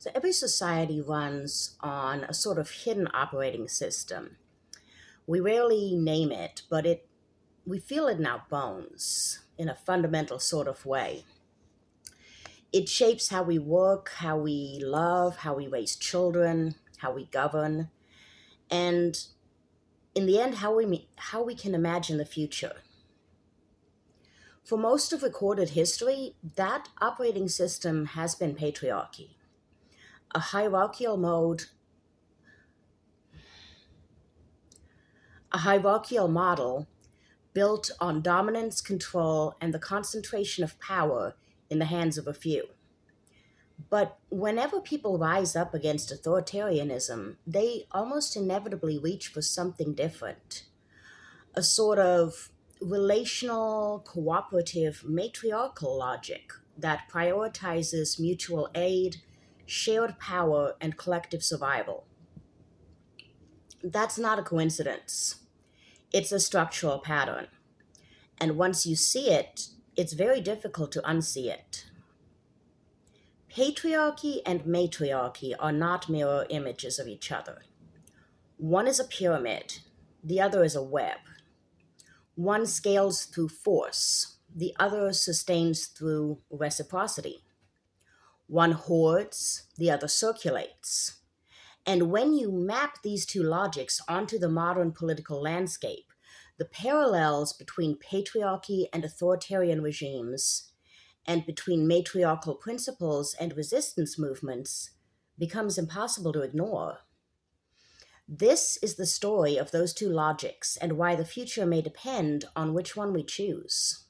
So every society runs on a sort of hidden operating system. We rarely name it, but we feel it in our bones in a fundamental sort of way. It shapes how we work, how we love, how we raise children, how we govern, and in the end, how we can imagine the future. For most of recorded history, that operating system has been patriarchy, a hierarchical mode, a hierarchical model built on dominance, control, and the concentration of power in the hands of a few. But whenever people rise up against authoritarianism, they almost inevitably reach for something different, a sort of relational, cooperative, matriarchal logic that prioritizes mutual aid, shared power, and collective survival. That's not a coincidence. It's a structural pattern. And once you see it, it's very difficult to unsee it. Patriarchy and matriarchy are not mirror images of each other. One is a pyramid, the other is a web. One scales through force, the other sustains through reciprocity. One hoards, the other circulates. And when you map these two logics onto the modern political landscape, the parallels between patriarchy and authoritarian regimes and between matriarchal principles and resistance movements becomes impossible to ignore. This is the story of those two logics and why the future may depend on which one we choose.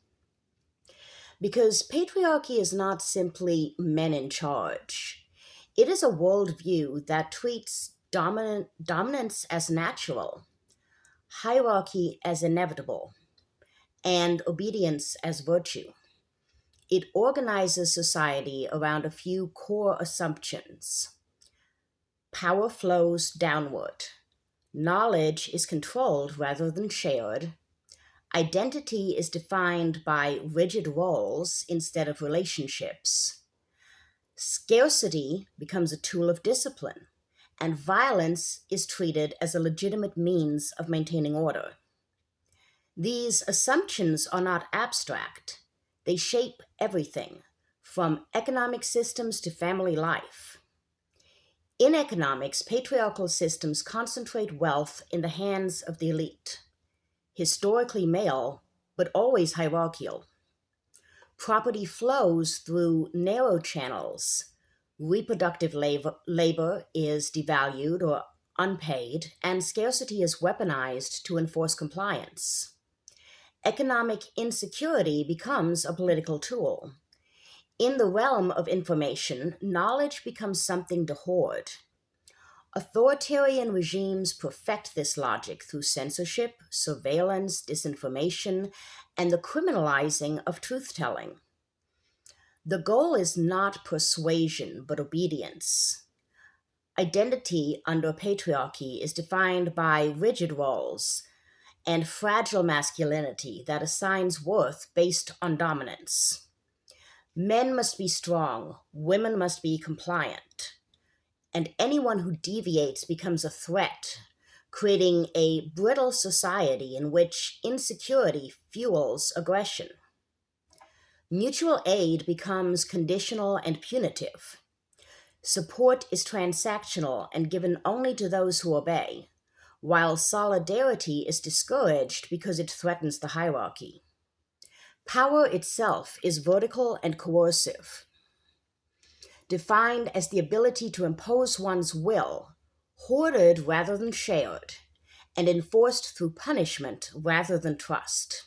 Because patriarchy is not simply men in charge. It is a worldview that treats dominance as natural, hierarchy as inevitable, and obedience as virtue. It organizes society around a few core assumptions. Power flows downward. Knowledge is controlled rather than shared. Identity is defined by rigid roles instead of relationships. Scarcity becomes a tool of discipline, and violence is treated as a legitimate means of maintaining order. These assumptions are not abstract. They shape everything, from economic systems to family life. In economics, patriarchal systems concentrate wealth in the hands of the elite, historically male, but always hierarchical. Property flows through narrow channels. Reproductive labor is devalued or unpaid, and scarcity is weaponized to enforce compliance. Economic insecurity becomes a political tool. In the realm of information, knowledge becomes something to hoard. Authoritarian regimes perfect this logic through censorship, surveillance, disinformation, and the criminalizing of truth-telling. The goal is not persuasion, but obedience. Identity under patriarchy is defined by rigid roles and fragile masculinity that assigns worth based on dominance. Men must be strong, women must be compliant, and anyone who deviates becomes a threat, creating a brittle society in which insecurity fuels aggression. Mutual aid becomes conditional and punitive. Support is transactional and given only to those who obey, while solidarity is discouraged because it threatens the hierarchy. Power itself is vertical and coercive, defined as the ability to impose one's will, hoarded rather than shared, and enforced through punishment rather than trust.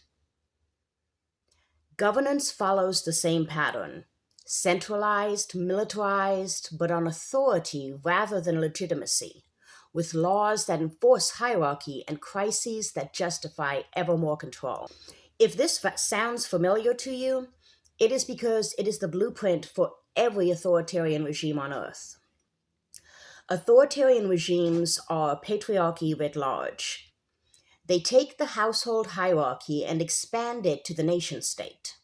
Governance follows the same pattern, centralized, militarized, but on authority rather than legitimacy, with laws that enforce hierarchy and crises that justify ever more control. If this sounds familiar to you, it is because it is the blueprint for every authoritarian regime on earth. Authoritarian regimes are patriarchy writ large. They take the household hierarchy and expand it to the nation state.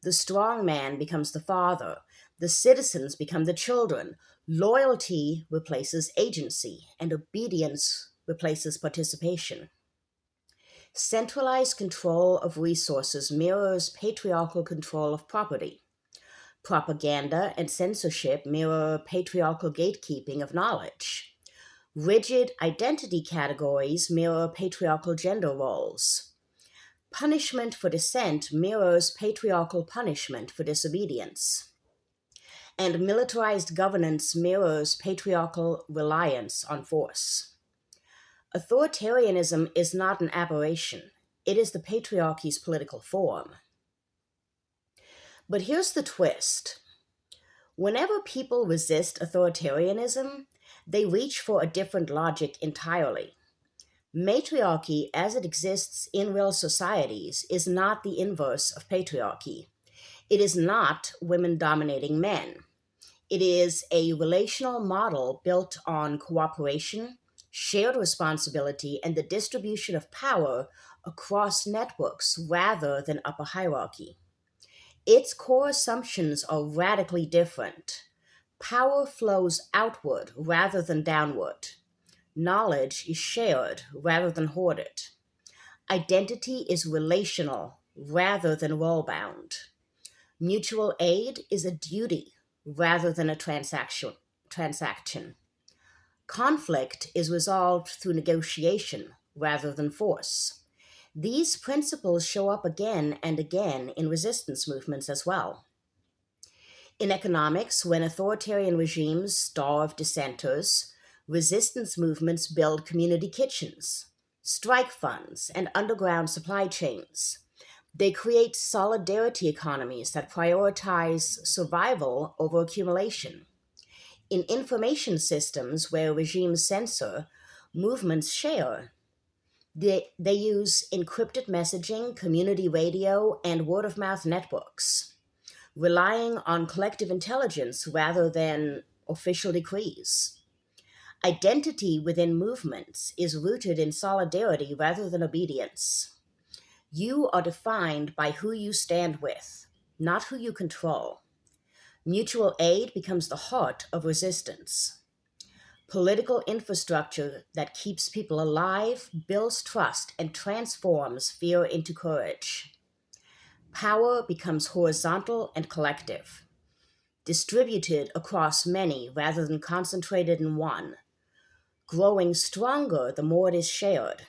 The strong man becomes the father, The citizens become the children. Loyalty replaces agency, and obedience replaces participation. Centralized control of resources mirrors patriarchal control of property. Propaganda and censorship mirror patriarchal gatekeeping of knowledge. Rigid identity categories mirror patriarchal gender roles. Punishment for dissent mirrors patriarchal punishment for disobedience. And militarized governance mirrors patriarchal reliance on force. Authoritarianism is not an aberration. It is the patriarchy's political form. But here's the twist. Whenever people resist authoritarianism, they reach for a different logic entirely. Matriarchy, as it exists in real societies, is not the inverse of patriarchy. It is not women dominating men. It is a relational model built on cooperation, shared responsibility, and the distribution of power across networks rather than upper hierarchy. Its core assumptions are radically different. Power flows outward rather than downward. Knowledge is shared rather than hoarded. Identity is relational rather than role-bound. Mutual aid is a duty rather than a transaction. Conflict is resolved through negotiation rather than force. These principles show up again and again in resistance movements as well. In economics, when authoritarian regimes starve dissenters, resistance movements build community kitchens, strike funds, and underground supply chains. They create solidarity economies that prioritize survival over accumulation. In information systems where regimes censor, movements share. They use encrypted messaging, community radio, and word-of-mouth networks, relying on collective intelligence rather than official decrees. Identity within movements is rooted in solidarity rather than obedience. You are defined by who you stand with, not who you control. Mutual aid becomes the heart of resistance. Political infrastructure that keeps people alive, builds trust, and transforms fear into courage. Power becomes horizontal and collective, distributed across many rather than concentrated in one, growing stronger the more it is shared.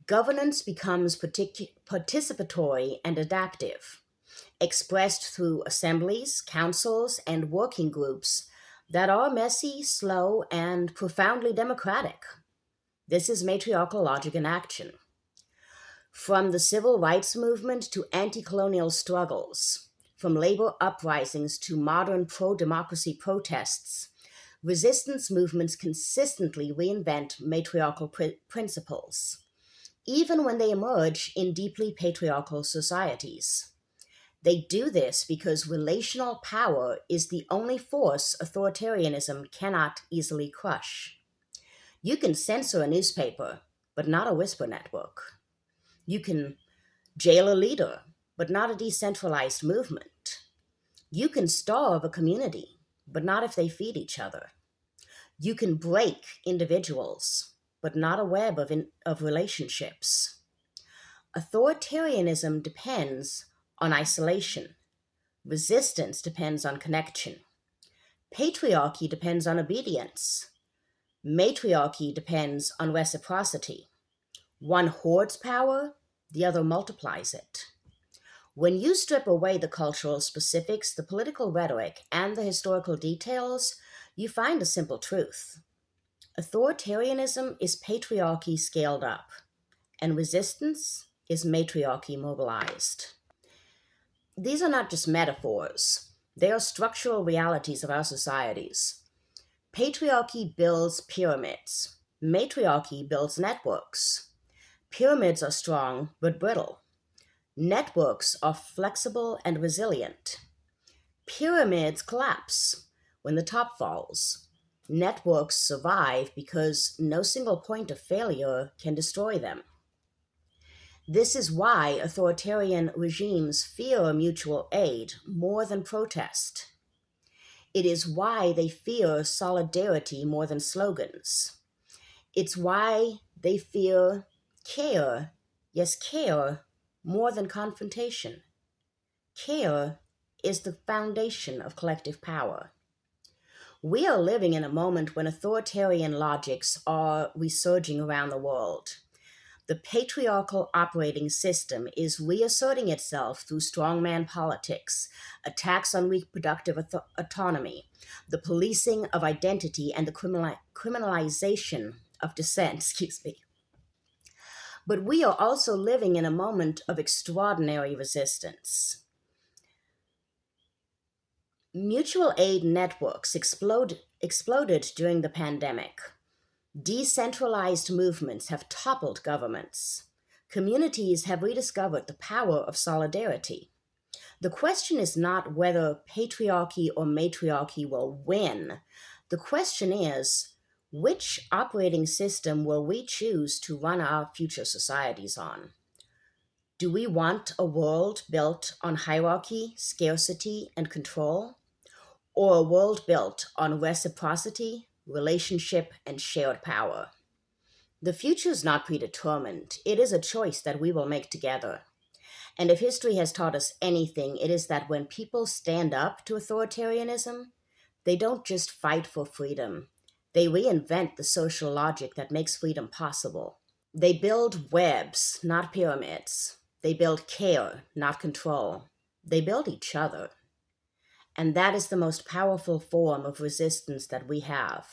Governance becomes participatory and adaptive, expressed through assemblies, councils, and working groups that are messy, slow, and profoundly democratic. This is matriarchal logic in action. From the civil rights movement to anti-colonial struggles, from labor uprisings to modern pro-democracy protests, resistance movements consistently reinvent matriarchal principles, even when they emerge in deeply patriarchal societies. They do this because relational power is the only force authoritarianism cannot easily crush. You can censor a newspaper, but not a whisper network. You can jail a leader, but not a decentralized movement. You can starve a community, but not if they feed each other. You can break individuals, but not a web of relationships. Authoritarianism depends on isolation. Resistance depends on connection. Patriarchy depends on obedience. Matriarchy depends on reciprocity. One hoards power, the other multiplies it. When you strip away the cultural specifics, the political rhetoric, and the historical details, you find a simple truth. Authoritarianism is patriarchy scaled up, and resistance is matriarchy mobilized. These are not just metaphors. They are structural realities of our societies. Patriarchy builds pyramids. Matriarchy builds networks. Pyramids are strong but brittle. Networks are flexible and resilient. Pyramids collapse when the top falls. Networks survive because no single point of failure can destroy them. This is why authoritarian regimes fear mutual aid more than protest. It is why they fear solidarity more than slogans. It's why they fear care, yes, care, more than confrontation. Care is the foundation of collective power. We are living in a moment when authoritarian logics are resurging around the world. The patriarchal operating system is reasserting itself through strongman politics, attacks on reproductive autonomy, the policing of identity, and the criminalization of dissent, excuse me. But we are also living in a moment of extraordinary resistance. Mutual aid networks exploded during the pandemic. Decentralized movements have toppled governments. Communities have rediscovered the power of solidarity. The question is not whether patriarchy or matriarchy will win. The question is, which operating system will we choose to run our future societies on? Do we want a world built on hierarchy, scarcity, and control? Or a world built on reciprocity, relationship, and shared power? The future is not predetermined. It is a choice that we will make together. And if history has taught us anything, it is that when people stand up to authoritarianism, they don't just fight for freedom. They reinvent the social logic that makes freedom possible. They build webs, not pyramids. They build care, not control. They build each other. And that is the most powerful form of resistance that we have.